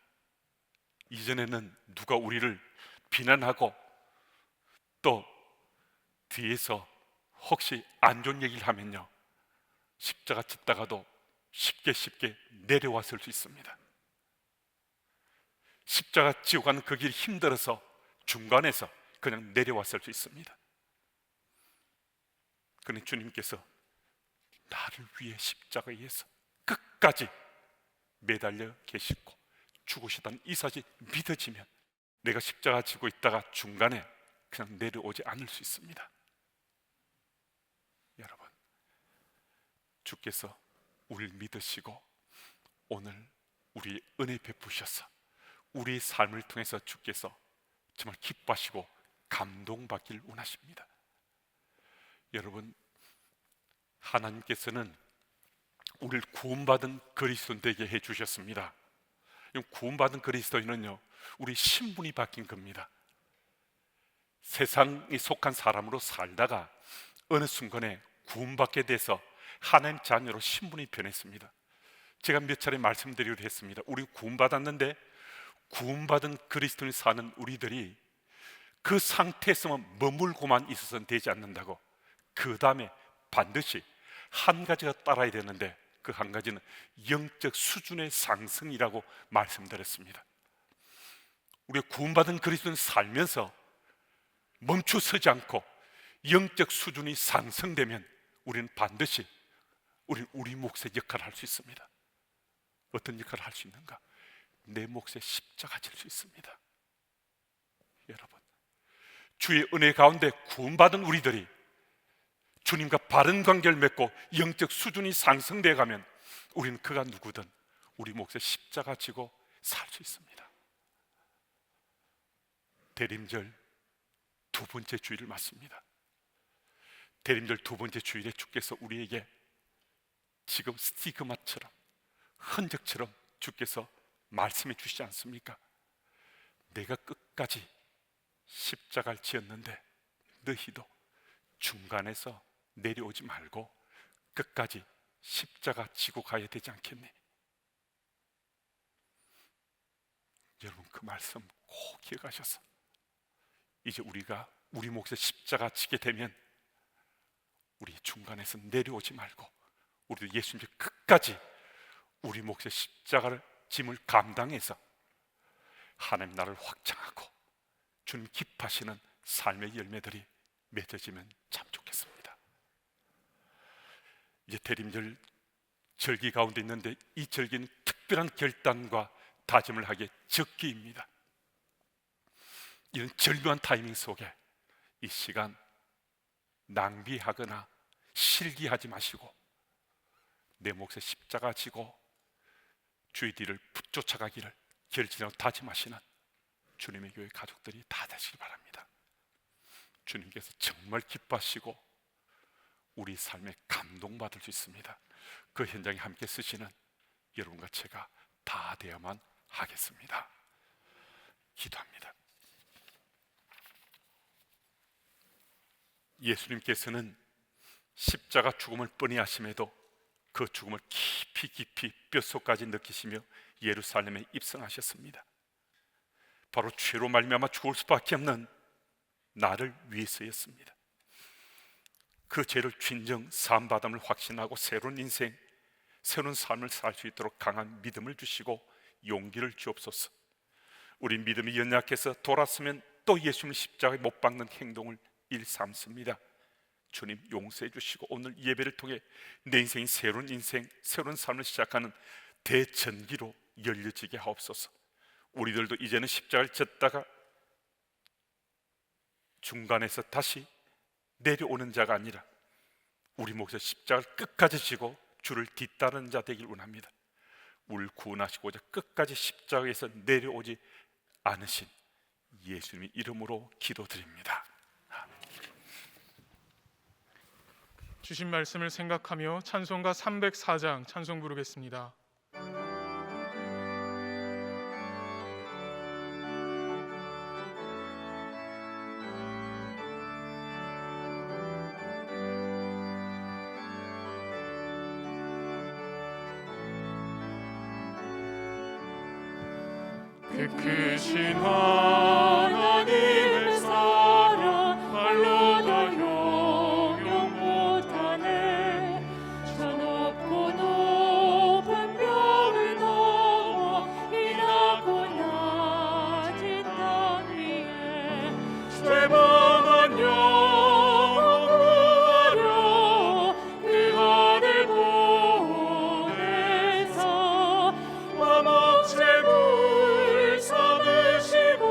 이전에는 누가 우리를 비난하고 또 뒤에서 혹시 안 좋은 얘기를 하면요, 십자가 짓다가도 쉽게 내려왔을 수 있습니다. 십자가 지고 가는 그 길이 힘들어서 중간에서 그냥 내려왔을 수 있습니다. 그런데 주님께서 나를 위해 십자가에서 끝까지 매달려 계시고 죽으시다는 이 사실이 믿어지면 내가 십자가 지고 있다가 중간에 그냥 내려오지 않을 수 있습니다. 여러분, 주께서 우리를 믿으시고 오늘 우리 은혜 베푸셔서 우리 삶을 통해서 주께서 정말 기뻐하시고 감동받길 원하십니다. 여러분, 하나님께서는 우리를 구원받은 그리스도인 되게 해주셨습니다. 구원받은 그리스도인은요, 우리 신분이 바뀐 겁니다. 세상에 속한 사람으로 살다가 어느 순간에 구원받게 돼서 하나님 자녀로 신분이 변했습니다. 제가 몇 차례 말씀드리기로 했습니다. 우리 구원받았는데 구원받은 그리스도인이 사는 우리들이 그 상태에서만 머물고만 있어서는 되지 않는다고, 그 다음에 반드시 한 가지가 따라야 되는데 그 한 가지는 영적 수준의 상승이라고 말씀드렸습니다. 우리가 구원받은 그리스도인 살면서 멈춰서지 않고 영적 수준이 상승되면 우리는 반드시 우리 몫의 역할을 할 수 있습니다. 어떤 역할을 할 수 있는가? 내 몫에 십자가 질 수 있습니다. 여러분, 주의 은혜 가운데 구원받은 우리들이 주님과 바른 관계를 맺고 영적 수준이 상승되어 가면 우리는 그가 누구든 우리 몫에 십자가 지고 살 수 있습니다. 대림절 두 번째 주일을 맞습니다. 대림절 두 번째 주일에 주께서 우리에게 지금 스티그마처럼, 흔적처럼 주께서 말씀해 주시지 않습니까? 내가 끝까지 십자가를 지었는데 너희도 중간에서 내려오지 말고 끝까지 십자가 지고 가야 되지 않겠니? 여러분, 그 말씀 꼭 기억하셔서 이제 우리가 우리 몫에 십자가 지게 되면 우리 중간에서 내려오지 말고 우리도 예수님 끝까지 우리 몫에 십자가를 짐을 감당해서 하나님 나라를 확장하고 주님 기뻐하시는 삶의 열매들이 맺어지면 참 좋겠습니다. 이제 대림절 절기 가운데 있는데 이 절기는 특별한 결단과 다짐을 하기에 적기입니다. 이런 절묘한 타이밍 속에 이 시간 낭비하거나 실기하지 마시고 내 몫에 십자가 지고 주의 뒤를 쫓아가기를 결진하고 다짐하시는 주님의 교회 가족들이 다 되시기 바랍니다. 주님께서 정말 기뻐하시고 우리 삶에 감동받을 수 있습니다. 그 현장에 함께 쓰시는 여러분과 제가 다 되어야만 하겠습니다. 기도합니다. 예수님께서는 십자가 죽음을 뻔히 하심에도 그 죽음을 깊이 깊이 뼛속까지 느끼시며 예루살렘에 입성하셨습니다. 바로 죄로 말미암아 죽을 수밖에 없는 나를 위해서였습니다. 그 죄를 진정 사함받음을 확신하고 새로운 인생, 새로운 삶을 살 수 있도록 강한 믿음을 주시고 용기를 주옵소서. 우리 믿음이 연약해서 돌았으면 또 예수님 십자가에 못 박는 행동을 일삼습니다. 주님 용서해 주시고 오늘 예배를 통해 내 인생이 새로운 인생, 새로운 삶을 시작하는 대전기로 열려지게 하옵소서. 우리들도 이제는 십자가를 졌다가 중간에서 다시 내려오는 자가 아니라 우리 몫에 십자가를 끝까지 지고 주를 뒤따르는 자 되길 원합니다. 우리를 구원하시고자 끝까지 십자가에서 내려오지 않으신 예수님의 이름으로 기도드립니다. 주신 말씀을 생각하며 찬송가 304장 찬송 부르겠습니다. 그 크신 하나님의 사랑 말로도 형용 못하네. 저 높고 높은 벽을 넘어 이 낮고 낮은 땅 위에 죄범한 영혼 구하려 그 아들 보내서 마목제물 삼으시고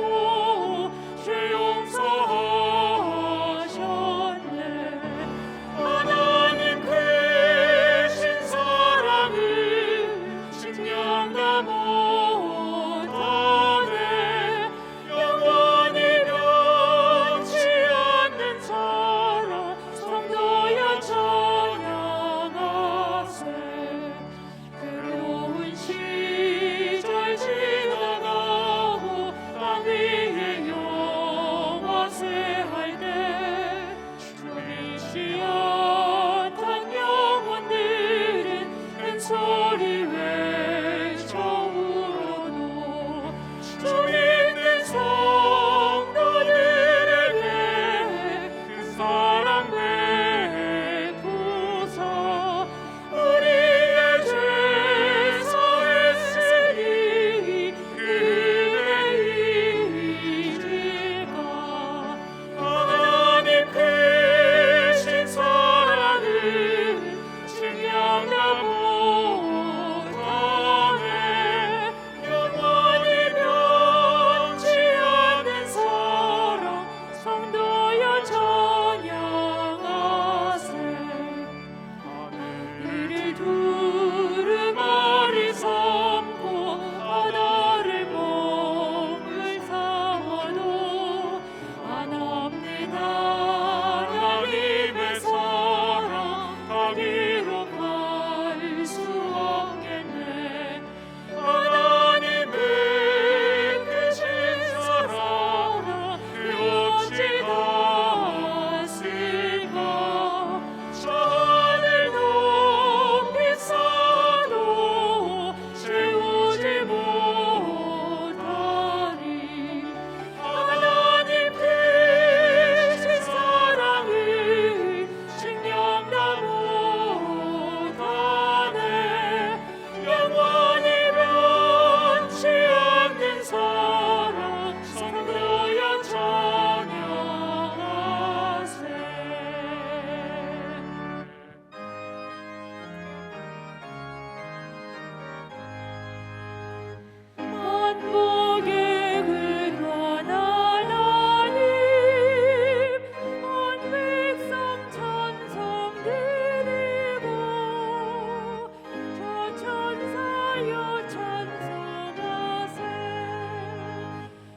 하여 찬송하세.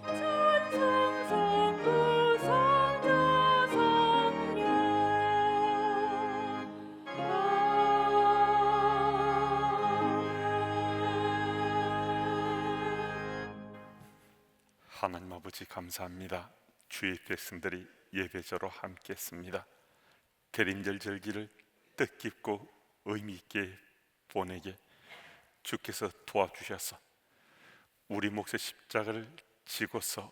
찬송 성부 성자 성령. 하나님 아버지 감사합니다. 주의 백성들이 예배자로 함께했습니다. 대림절 절기를 뜻깊고 의미 있게 보내게 주께서 도와주셔서 우리 몫의 십자가를 지고서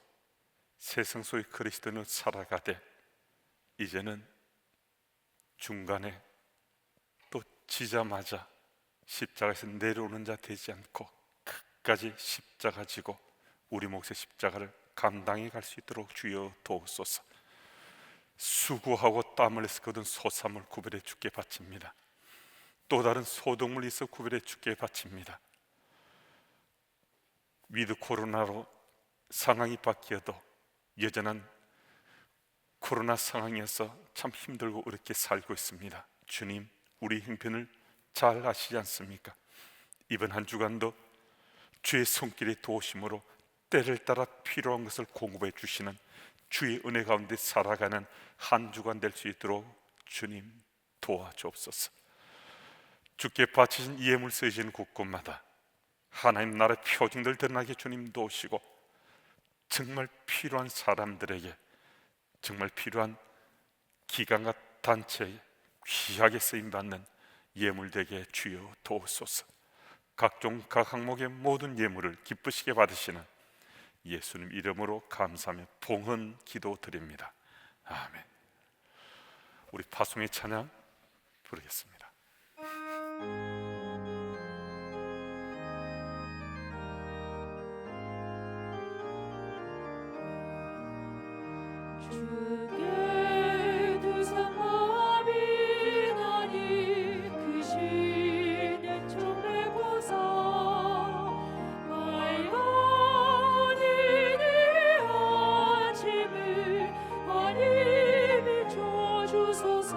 세상 속의 그리스도는 살아가되 이제는 중간에 또 지자마자 십자가에서 내려오는 자 되지 않고 끝까지 십자가 지고 우리 몫의 십자가를 감당해 갈 수 있도록 주여 도우소서. 수고하고 땀을 흘려서 거둔 소삼을 구별해 주께 바칩니다. 또 다른 소동물이 있어 구별해 주께 바칩니다. 위드 코로나로 상황이 바뀌어도 여전한 코로나 상황이어서 참 힘들고 어렵게 살고 있습니다. 주님, 우리 형편을 잘 아시지 않습니까? 이번 한 주간도 주의 손길의 도우심으로 때를 따라 필요한 것을 공급해 주시는 주의 은혜 가운데 살아가는 한 주간 될 수 있도록 주님 도와주옵소서. 주께 바치신 예물 쓰여지는 곳곳마다 하나님 나라의 표징들 드러나게 주님 도우시고 정말 필요한 사람들에게 정말 필요한 기관과 단체에 귀하게 쓰임받는 예물 되게 주여 도우소서. 각종 각 항목의 모든 예물을 기쁘시게 받으시는 예수님 이름으로 감사하며 봉헌 기도 드립니다. 아멘. 우리 파송의 찬양 부르겠습니다. 주께 두 손마비 나니 그 시는 정말 보사 맑은 이니 아침을 하님이 줘주소서.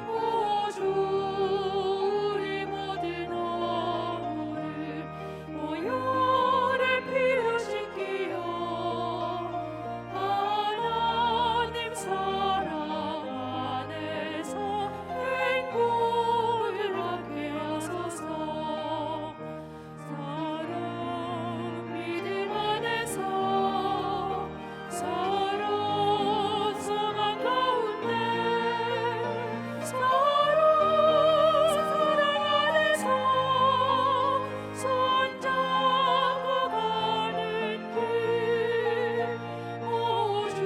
오 주 우리 모든 허물을 모혈의 피로 씻기어 하나님 사랑 안에서 행복을 하게 하소서. 사랑 믿음 안에서 서로 소망 가운데 서로 사랑 안에서 손잡고 가는 길. 오 주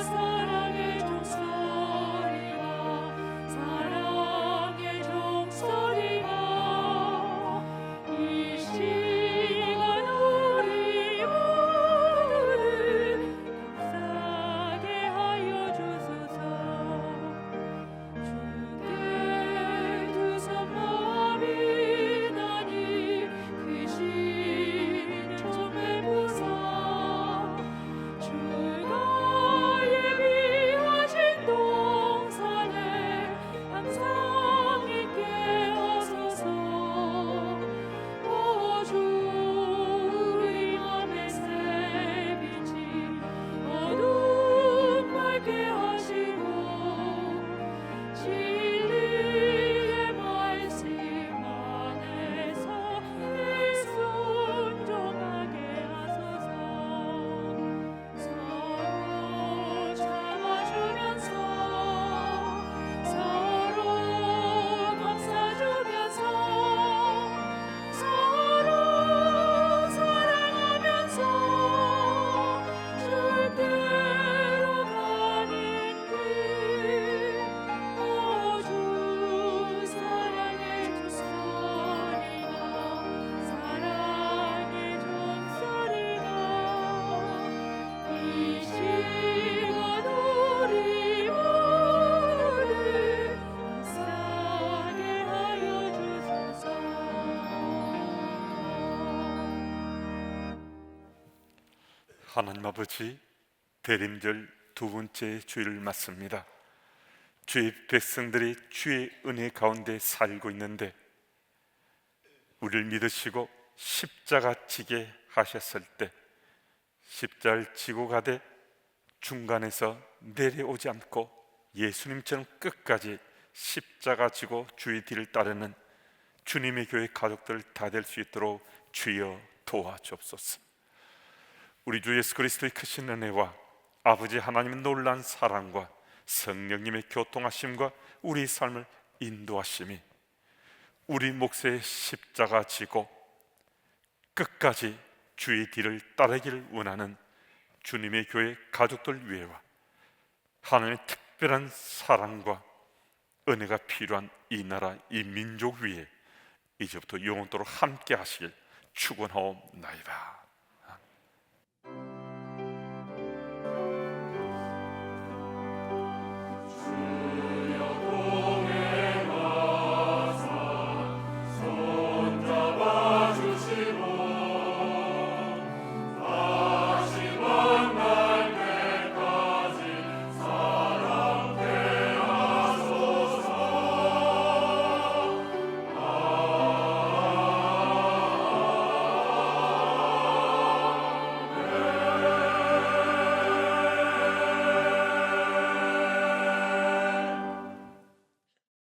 사랑의 종소리가 사랑의 종소리가 이 시간 우리 모두를 감싸게 하여 주소서. 주께 두 손마비 나니 그 시는 정말 보사 주가 예비하신 동산에 항상 있게 하소서. 오 주 우리 맘의 새빛이 어둠 밝게 하시고 진리의 말씀 안에서 순종하게 하소서. 서로 참아주면서 서로 감싸주면서 서로 사랑하면서 주께로 가는 길. 오 주 사랑의 종소리가 사랑의 종소리가 이 시간 우리 모두를 감싸게 하여 주소서. 하나님 아버지, 대림절 두 번째 주일을 맞습니다. 주의 백성들이 주의 은혜 가운데 살고 있는데 우리를 믿으시고 십자가 지게 하셨을 때 십자가를 지고 가되 중간에서 내려오지 않고 예수님처럼 끝까지 십자가 지고 주의 뒤를 따르는 주님의 교회 가족들 다 될 수 있도록 주여 도와주옵소서. 우리 주 예수 그리스도의 크신 은혜와 아버지 하나님의 놀라운 사랑과 성령님의 교통하심과 우리 삶을 인도하심이 우리 몫의 십자가 지고 끝까지 주의 뒤를 따르기를 원하는 주님의 교회 가족들 위에와 하나님의 특별한 사랑과 은혜가 필요한 이 나라 이 민족 위에 이제부터 영원토록 함께 하시길 축원하옵나이다.